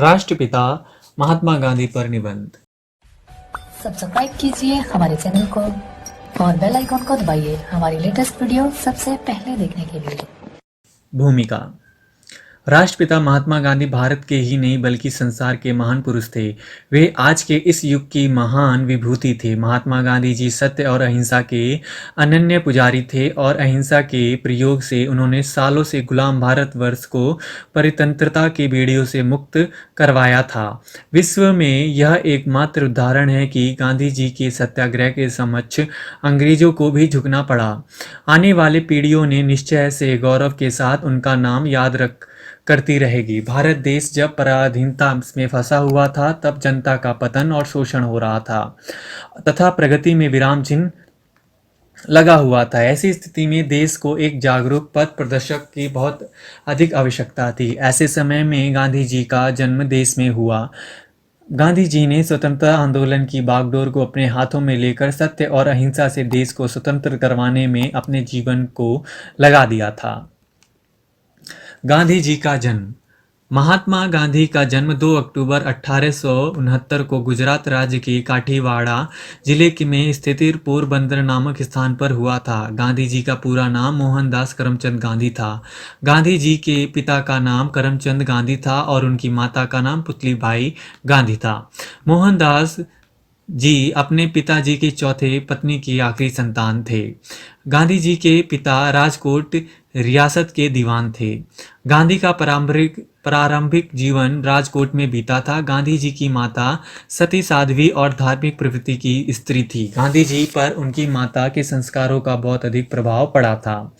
राष्ट्रपिता महात्मा गांधी पर निबंध। सब्सक्राइब कीजिए हमारे चैनल को और बेल आइकॉन को दबाइए हमारी लेटेस्ट वीडियो सबसे पहले देखने के लिए। भूमिका। राष्ट्रपिता महात्मा गांधी भारत के ही नहीं बल्कि संसार के महान पुरुष थे। वे आज के इस युग की महान विभूति थे। महात्मा गांधी जी सत्य और अहिंसा के अनन्य पुजारी थे और अहिंसा के प्रयोग से उन्होंने सालों से गुलाम भारतवर्ष को परितंत्रता के बेड़ियों से मुक्त करवाया था। विश्व में यह एकमात्र उदाहरण है कि गांधी जी के सत्याग्रह के समक्ष अंग्रेजों को भी झुकना पड़ा। आने वाली पीढ़ियों ने निश्चय से गौरव के साथ उनका नाम याद करती रहेगी। भारत देश जब पराधीनता में फंसा हुआ था तब जनता का पतन और शोषण हो रहा था तथा प्रगति में विराम चिन्ह लगा हुआ था। ऐसी स्थिति में देश को एक जागरूक पथ प्रदर्शक की बहुत अधिक आवश्यकता थी। ऐसे समय में गांधी जी का जन्म देश में हुआ। गांधी जी ने स्वतंत्रता आंदोलन की बागडोर को अपने हाथों में लेकर सत्य और अहिंसा से देश को स्वतंत्र करवाने में अपने जीवन को लगा दिया था। गांधी जी का जन्म। महात्मा गांधी का जन्म 2 अक्टूबर 1869 को गुजरात राज्य के काठीवाड़ा जिले में स्थित पोरबंदर नामक स्थान पर हुआ था। गांधी जी का पूरा नाम मोहनदास करमचंद गांधी था। गांधी जी के पिता का नाम करमचंद गांधी था और उनकी माता का नाम पुतलीबाई गांधी था। मोहनदास जी अपने पिताजी की चौथे पत्नी की आखिरी संतान थे। गांधी जी के पिता राजकोट रियासत के दीवान थे। गांधी का प्रारंभिक जीवन राजकोट में बीता था। गांधी जी की माता सती साध्वी और धार्मिक प्रवृत्ति की स्त्री थी। गांधी जी पर उनकी माता के संस्कारों का बहुत अधिक प्रभाव पड़ा था।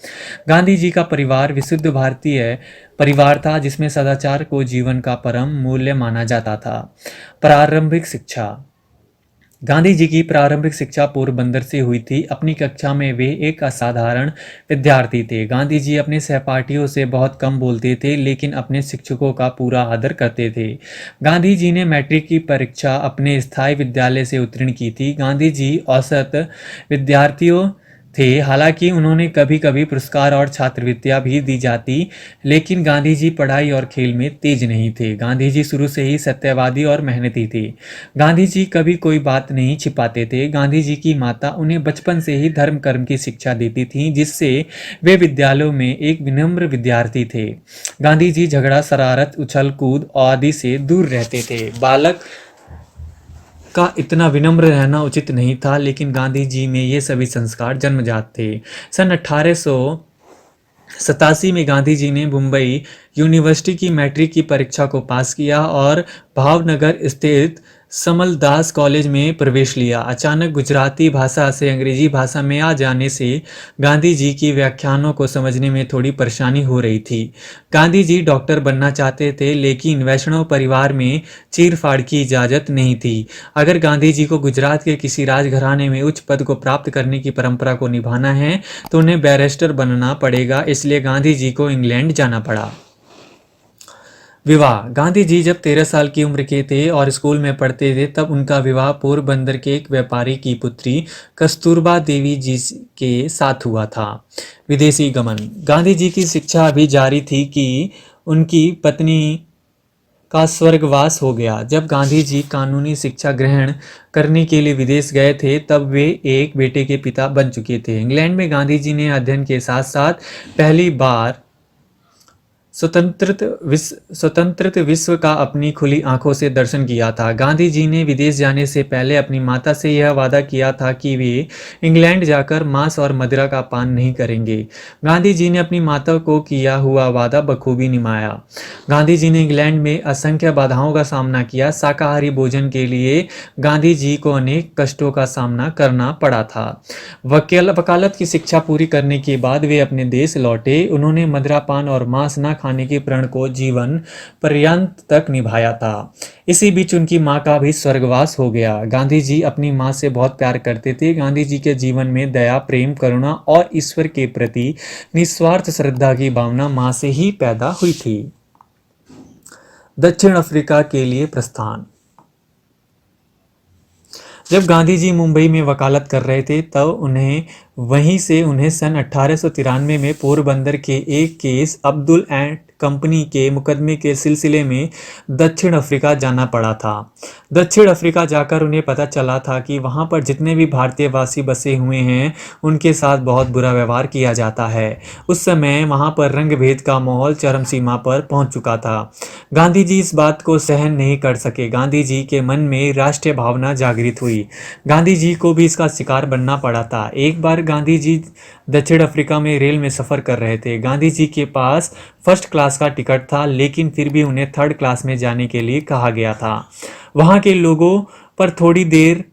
गांधी जी का परिवार विशुद्ध भारतीय परिवार था जिसमें सदाचार को जीवन का परम मूल्य माना जाता था। प्रारंभिक शिक्षा। गांधी जी की प्रारंभिक शिक्षा पोरबंदर से हुई थी। अपनी कक्षा में वे एक असाधारण विद्यार्थी थे। गांधी जी अपने सहपाठियों से बहुत कम बोलते थे लेकिन अपने शिक्षकों का पूरा आदर करते थे। गांधी जी ने मैट्रिक की परीक्षा अपने स्थायी विद्यालय से उत्तीर्ण की थी। गांधी जी औसत विद्यार्थियों थे। हालांकि उन्होंने कभी कभी पुरस्कार और छात्रवृत्तियां भी दी जाती, लेकिन गांधी जी पढ़ाई और खेल में तेज नहीं थे। गांधी जी शुरू से ही सत्यवादी और मेहनती थे। गांधी जी कभी कोई बात नहीं छिपाते थे। गांधी जी की माता उन्हें बचपन से ही धर्म कर्म की शिक्षा देती थी जिससे वे विद्यालयों में एक विनम्र विद्यार्थी थे। गांधी जी झगड़ा, शरारत, उछल कूद आदि से दूर रहते थे। बालक का इतना विनम्र रहना उचित नहीं था, लेकिन गांधी जी में ये सभी संस्कार जन्मजात थे। सन 1887 में गांधी जी ने मुंबई यूनिवर्सिटी की मैट्रिक की परीक्षा को पास किया और भावनगर स्थित समलदास कॉलेज में प्रवेश लिया। अचानक गुजराती भाषा से अंग्रेजी भाषा में आ जाने से गांधी जी की व्याख्यानों को समझने में थोड़ी परेशानी हो रही थी। गांधी जी डॉक्टर बनना चाहते थे लेकिन वैष्णव परिवार में चीरफाड़ की इजाज़त नहीं थी। अगर गांधी जी को गुजरात के किसी राजघराने में उच्च पद को प्राप्त करने की परंपरा को निभाना है तो उन्हें बैरिस्टर बनना पड़ेगा, इसलिए गांधी जी को इंग्लैंड जाना पड़ा। विवाह। गांधी जी जब 13 साल की उम्र के थे और स्कूल में पढ़ते थे तब उनका विवाह पोरबंदर के एक व्यापारी की पुत्री कस्तूरबा देवी जी के साथ हुआ था। विदेशी गमन। गांधी जी की शिक्षा अभी जारी थी कि उनकी पत्नी का स्वर्गवास हो गया। जब गांधी जी कानूनी शिक्षा ग्रहण करने के लिए विदेश गए थे तब वे एक बेटे के पिता बन चुके थे। इंग्लैंड में गांधी जी ने अध्ययन के साथ साथ पहली बार स्वतंत्र विश्व का अपनी खुली आंखों से दर्शन किया था। गांधी जी ने विदेश जाने से पहले अपनी माता से यह वादा किया था कि वे इंग्लैंड जाकर मांस और मदिरा का पान नहीं करेंगे। गांधी जी ने अपनी माता को किया हुआ वादा बखूबी निभाया। गांधी जी ने इंग्लैंड में असंख्य बाधाओं का सामना किया। शाकाहारी भोजन के लिए गांधी जी को अनेक कष्टों का सामना करना पड़ा था। वकालत की शिक्षा पूरी करने के बाद वे अपने देश लौटे। उन्होंने मदिरा पान और मांस न खाने के प्रण को जीवन पर्यंत तक निभाया था। इसी बीच उनकी मां का भी स्वर्गवास हो गया। गांधी जी अपनी मां से बहुत प्यार करते थे। गांधी जी के जीवन में दया, प्रेम, करुणा और ईश्वर के प्रति निस्वार्थ श्रद्धा की भावना मां से ही पैदा हुई थी। दक्षिण अफ्रीका के लिए प्रस्थान। जब गांधी जी मुंबई में वकालत कर रहे थे तब वहीं से उन्हें सन 1893 में पोरबंदर के एक केस अब्दुल एंड कंपनी के मुकदमे के सिलसिले में दक्षिण अफ्रीका जाना पड़ा था। दक्षिण अफ्रीका जाकर उन्हें पता चला था कि वहाँ पर जितने भी भारतीय वासी बसे हुए हैं उनके साथ बहुत बुरा व्यवहार किया जाता है। उस समय वहाँ पर रंग भेद का माहौल चरम सीमा पर पहुँच चुका था। गांधी जी इस बात को सहन नहीं कर सके। गांधी जी के मन में राष्ट्रीय भावना जागृत हुई। गांधी जी को भी इसका शिकार बनना पड़ा था। एक बार गांधी जी दक्षिण अफ्रीका में रेल में सफ़र कर रहे थे। गांधी जी के पास फर्स्ट क्लास का टिकट था, लेकिन फिर भी उन्हें थर्ड क्लास में जाने के लिए कहा गया था। वहाँ के लोगों पर थोड़ी देर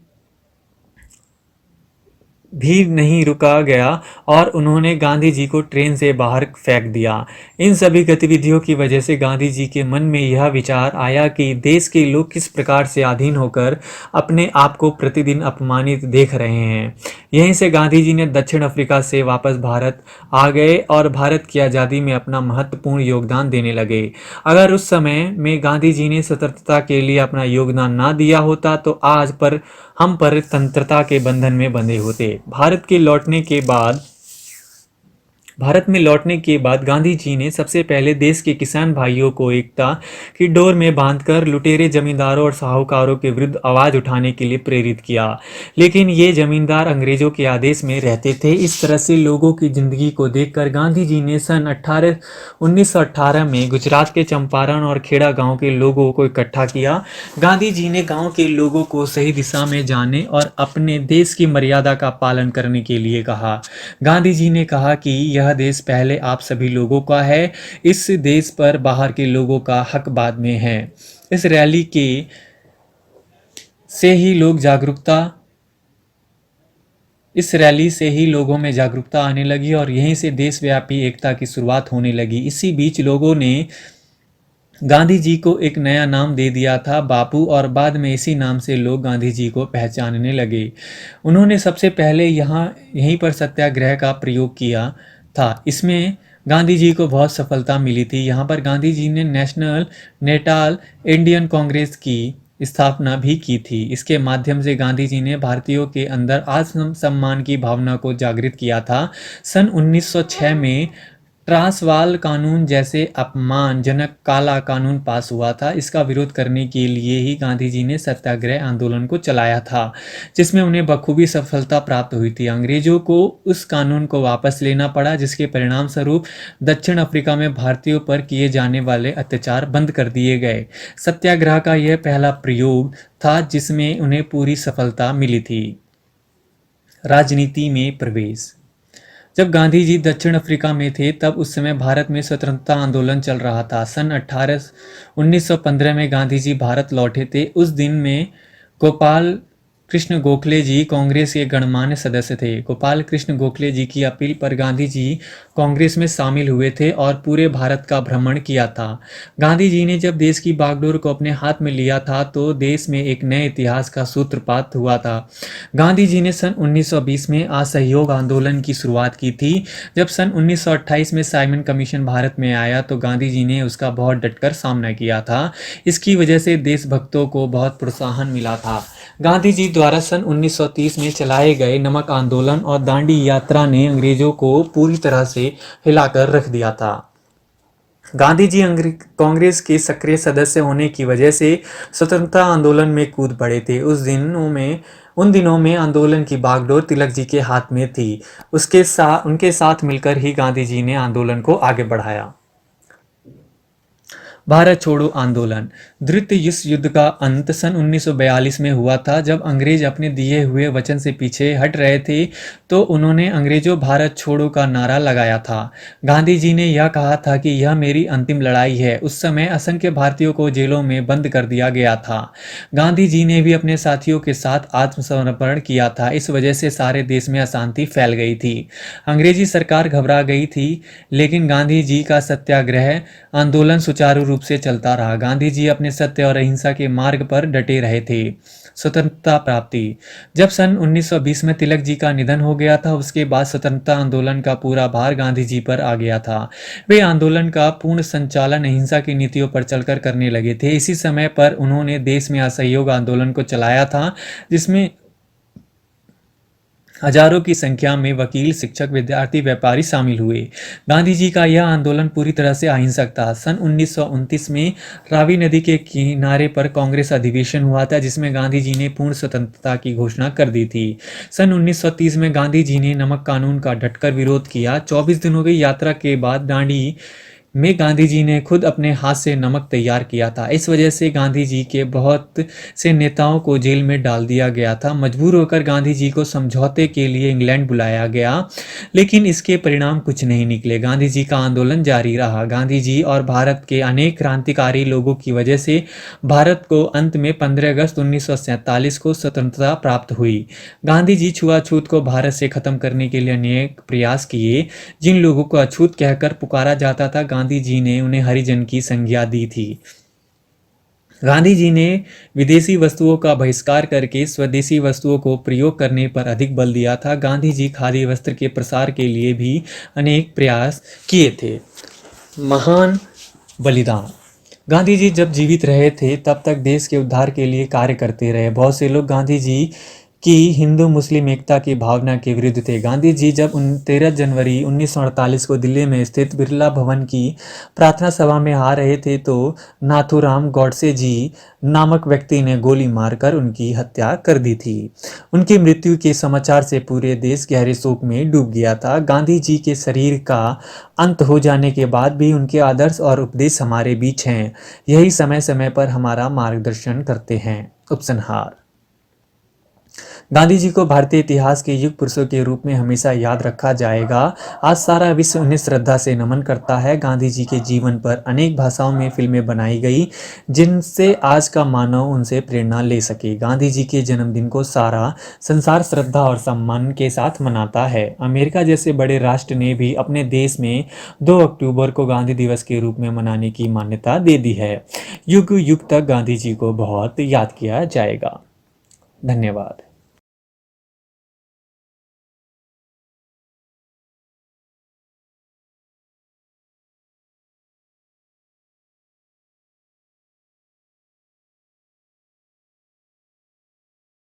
भी नहीं रुका गया और उन्होंने गांधी जी को ट्रेन से बाहर फेंक दिया। इन सभी गतिविधियों की वजह से गांधी जी के मन में यह विचार आया कि देश के लोग किस प्रकार से अधीन होकर अपने आप को प्रतिदिन अपमानित देख रहे हैं। यहीं से गांधी जी ने दक्षिण अफ्रीका से वापस भारत आ गए और भारत की आज़ादी में अपना महत्वपूर्ण योगदान देने लगे। अगर उस समय में गांधी जी ने स्वतंत्रता के लिए अपना योगदान ना दिया होता तो आज पर हम परतंत्रता के बंधन में बंधे होते। भारत में लौटने के बाद गांधी जी ने सबसे पहले देश के किसान भाइयों को एकता की डोर में बांधकर लुटेरे जमींदारों और साहूकारों के विरुद्ध आवाज उठाने के लिए प्रेरित किया। लेकिन ये जमींदार अंग्रेजों के आदेश में रहते थे। इस तरह से लोगों की जिंदगी को देखकर गांधी जी ने सन 1918 में गुजरात के चंपारण और खेड़ा गांव के लोगों को इकट्ठा किया। गांधी जी ने गांव के लोगों को सही दिशा में जाने और अपने देश की मर्यादा का पालन करने के लिए कहा। गांधी जी ने कहा कि यह देश पहले आप सभी लोगों का है, इस देश पर बाहर के लोगों का हक बाद में है। इस रैली के से ही लोग जागरूकता इस रैली से ही लोगों में जागरूकता आने लगी और यहीं से देशव्यापी एकता की शुरुआत होने लगी। इसी बीच लोगों ने गांधी जी को एक नया नाम दे दिया था, बापू, और बाद में इसी नाम से लोग गांधी जी को पहचानने लगे। उन्होंने सबसे पहले यहीं पर सत्याग्रह का प्रयोग किया था। इसमें गांधी जी को बहुत सफलता मिली थी। यहाँ पर गांधी जी ने नेटाल इंडियन कांग्रेस की स्थापना भी की थी। इसके माध्यम से गांधी जी ने भारतीयों के अंदर आत्म सम्मान की भावना को जागृत किया था। सन 1906 में ट्रांसवाल कानून जैसे अपमानजनक काला कानून पास हुआ था। इसका विरोध करने के लिए ही गांधी जी ने सत्याग्रह आंदोलन को चलाया था, जिसमें उन्हें बखूबी सफलता प्राप्त हुई थी। अंग्रेजों को उस कानून को वापस लेना पड़ा, जिसके परिणाम स्वरूप दक्षिण अफ्रीका में भारतीयों पर किए जाने वाले अत्याचार बंद कर दिए गए। सत्याग्रह का यह पहला प्रयोग था जिसमें उन्हें पूरी सफलता मिली थी। राजनीति में प्रवेश। जब गांधी जी दक्षिण अफ्रीका में थे तब उस समय भारत में स्वतंत्रता आंदोलन चल रहा था। सन 1915 में गांधी जी भारत लौटे थे। उस दिन में गोपाल कृष्ण गोखले जी कांग्रेस के गणमान्य सदस्य थे। गोपाल कृष्ण गोखले जी की अपील पर गांधी जी कांग्रेस में शामिल हुए थे और पूरे भारत का भ्रमण किया था। गांधी जी ने जब देश की बागडोर को अपने हाथ में लिया था तो देश में एक नए इतिहास का सूत्रपात हुआ था। गांधी जी ने सन 1920 में असहयोग आंदोलन की शुरुआत की थी। जब सन 1928 में साइमन कमीशन भारत में आया तो गांधी जी ने उसका बहुत डटकर सामना किया था। इसकी वजह से देशभक्तों को बहुत प्रोत्साहन मिला था। गांधी जी द्वारा सन 1930 में चलाए गए नमक आंदोलन और दांडी यात्रा ने अंग्रेजों को पूरी तरह से हिलाकर रख दिया था। गांधी जी कांग्रेस के सक्रिय सदस्य होने की वजह से स्वतंत्रता आंदोलन में कूद पड़े थे। उन दिनों में आंदोलन की बागडोर तिलक जी के हाथ में थी। उनके साथ मिलकर ही गांधी जी ने आंदोलन को आगे बढ़ाया। भारत छोड़ो आंदोलन। द्वितीय विश्व युद्ध का अंत सन 1942 में हुआ था। जब अंग्रेज अपने दिए हुए वचन से पीछे हट रहे थे तो उन्होंने अंग्रेजों भारत छोड़ो का नारा लगाया था। गांधी जी ने यह कहा था कि यह मेरी अंतिम लड़ाई है। उस समय असंख्य भारतीयों को जेलों में बंद कर दिया गया था। गांधी जी ने भी अपने साथियों के साथ आत्मसमर्पण किया था। इस वजह से सारे देश में अशांति फैल गई थी। अंग्रेजी सरकार घबरा गई थी, लेकिन गांधी जी का सत्याग्रह आंदोलन सुचारू रूप से चलता रहा। गांधी जी अपने सत्य और अहिंसा के मार्ग पर डटे रहे थे। स्वतंत्रता प्राप्ति। जब सन 1920 में तिलक जी का निधन हो गया था, उसके बाद स्वतंत्रता आंदोलन का पूरा भार गांधी जी पर आ गया था। वे आंदोलन का पूर्ण संचालन अहिंसा की नीतियों पर चलकर करने लगे थे। इसी समय पर उन्होंने देश में असहयोग आंदोलन को चलाया था, जिसमें हजारों की संख्या में वकील, शिक्षक, विद्यार्थी, व्यापारी शामिल हुए। गांधी जी का यह आंदोलन पूरी तरह से अहिंसक था। सन 1929 में रावी नदी के किनारे पर कांग्रेस अधिवेशन हुआ था, जिसमें गांधी जी ने पूर्ण स्वतंत्रता की घोषणा कर दी थी। सन 1930 में गांधी जी ने नमक कानून का डटकर विरोध किया। 24 दिनों की यात्रा के बाद दांडी में गांधी जी ने खुद अपने हाथ से नमक तैयार किया था। इस वजह से गांधी जी के बहुत से नेताओं को जेल में डाल दिया गया था। मजबूर होकर गांधी जी को समझौते के लिए इंग्लैंड बुलाया गया, लेकिन इसके परिणाम कुछ नहीं निकले। गांधी जी का आंदोलन जारी रहा। गांधी जी और भारत के अनेक क्रांतिकारी लोगों की वजह से भारत को अंत में 15 अगस्त 1947 को स्वतंत्रता प्राप्त हुई। गांधी जी छुआछूत को भारत से खत्म करने के लिए अनेक प्रयास किए। जिन लोगों को अछूत कहकर पुकारा जाता था, गांधी जी ने उन्हें हरिजन की संज्ञा दी थी। गांधी जी ने विदेशी वस्तुओं का बहिष्कार करके स्वदेशी वस्तुओं को प्रयोग करने पर अधिक बल दिया था। गांधी जी खादी वस्त्र के प्रसार के लिए भी अनेक प्रयास किए थे। महान बलिदान। गांधी जी जब जीवित रहे थे तब तक देश के उद्धार के लिए कार्य करते रहे। बहुत से लोग गांधी जी की हिंदू मुस्लिम एकता की भावना के विरुद्ध थे। गांधी जी जब 13 जनवरी 1948 को दिल्ली में स्थित बिरला भवन की प्रार्थना सभा में आ रहे थे तो नाथूराम गॉडसे जी नामक व्यक्ति ने गोली मारकर उनकी हत्या कर दी थी। उनकी मृत्यु के समाचार से पूरे देश गहरे शोक में डूब गया था। गांधी जी के शरीर का अंत हो जाने के बाद भी उनके आदर्श और उपदेश हमारे बीच हैं। यही समय समय पर हमारा मार्गदर्शन करते हैं। उपसंहार। गांधी जी को भारतीय इतिहास के युग पुरुषों के रूप में हमेशा याद रखा जाएगा। आज सारा विश्व उन्हें श्रद्धा से नमन करता है। गांधी जी के जीवन पर अनेक भाषाओं में फिल्में बनाई गई, जिनसे आज का मानव उनसे प्रेरणा ले सके। गांधी जी के जन्मदिन को सारा संसार श्रद्धा और सम्मान के साथ मनाता है। अमेरिका जैसे बड़े राष्ट्र ने भी अपने देश में 2 अक्टूबर को गांधी दिवस के रूप में मनाने की मान्यता दे दी है। युग युग तक गांधी जी को बहुत याद किया जाएगा। धन्यवाद।